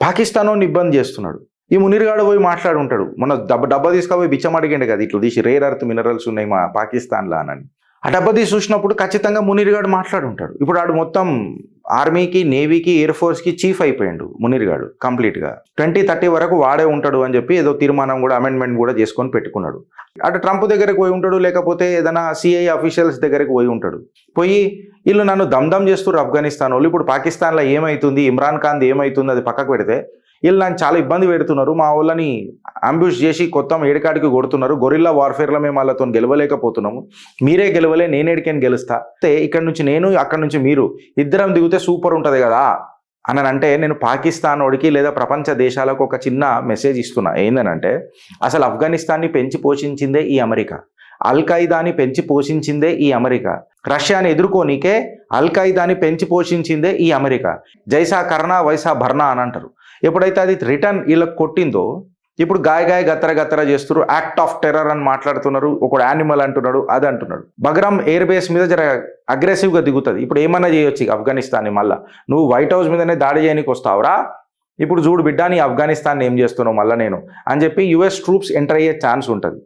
పాకిస్తాన్ ఇబ్బంది చేస్తున్నాడు. ఈ మునీర్గాడు పోయి మాట్లాడుంటాడు, మొన్న డబ్బా తీసుకుపోయి బిచ్చం అడిగిండు కదా, ఇట్లా తీసి రేర్ అర్త్ మినరల్స్ ఉన్నాయి మా పాకిస్తాన్లో అని. ఆ డబ్బా తీసి చూసినప్పుడు ఖచ్చితంగా మునీర్గాడు మాట్లాడుంటాడు. ఇప్పుడు ఆడు మొత్తం ఆర్మీకి, నేవీకి, ఎయిర్ ఫోర్స్కి చీఫ్ అయిపోయాడు మునీర్గాడు కంప్లీట్గా. 2030 వరకు వాడే ఉంటాడు అని చెప్పి ఏదో తీర్మానం కూడా, అమెండ్మెంట్ కూడా చేసుకొని పెట్టుకున్నాడు. అటు ట్రంప్ దగ్గరికి పోయి ఉంటాడు, లేకపోతే ఏదైనా సిఐ అఫీషియల్స్ దగ్గరికి పోయి ఉంటాడు. పోయి వీళ్ళు నన్ను దమ్దమ్ చేస్తారు ఆఫ్ఘనిస్తాన్ వాళ్ళు, ఇప్పుడు పాకిస్తాన్లో ఏమవుతుంది, ఇమ్రాన్ ఖాన్ది ఏమవుతుంది అది పక్కకు పెడితే వీళ్ళు నన్ను చాలా ఇబ్బంది పెడుతున్నారు, మా వాళ్ళని అంబ్యూష్ చేసి కొత్త ఏడికాడికి కొడుతున్నారు, గొరిల్లా వార్ఫేర్లో మేము వాళ్ళతో గెలవలేకపోతున్నాము, మీరే గెలవలే నేనేడికని గెలుస్తా, ఇక్కడ నుంచి నేను అక్కడ నుంచి మీరు ఇద్దరం దిగితే సూపర్ ఉంటుంది కదా అని అంటే, నేను పాకిస్తాన్ వాడికి లేదా ప్రపంచ దేశాలకు ఒక చిన్న మెసేజ్ ఇస్తున్నా. ఏందనంటే, అసలు ఆఫ్ఘనిస్తాన్ని పెంచి పోషించిందే ఈ అమెరికా, అల్ ఖైదాని పెంచి పోషించిందే ఈ అమెరికా, రష్యాని ఎదుర్కోనికే అల్ ఖైదాని పెంచి పోషించిందే ఈ అమెరికా. జైసా కర్నా వైసా భర్నా అని అంటారు. ఎప్పుడైతే అది రిటర్న్ వీళ్ళకి కొట్టిందో, ఇప్పుడు గాయ గత్తర చేస్తున్నారు, యాక్ట్ ఆఫ్ టెర్రర్ అని మాట్లాడుతున్నారు, ఒకడు యానిమల్ అంటున్నాడు, అది అంటున్నాడు. బగ్రామ్ ఎయిర్ బేస్ మీద జర అగ్రెసివ్గా దిగుతుంది. ఇప్పుడు ఏమన్నా చేయొచ్చు ఆఫ్ఘనిస్తాన్ని, మళ్ళీ నువ్వు వైట్ హౌస్ మీదనే దాడి చేయడానికి వస్తావురా, ఇప్పుడు చూడు బిడ్డ నీ ఆఫ్ఘనిస్తాన్ని ఏం చేస్తున్నావు మళ్ళీ నేను అని చెప్పి యుఎస్ ట్రూప్స్ ఎంటర్ అయ్యే ఛాన్స్ ఉంటుంది.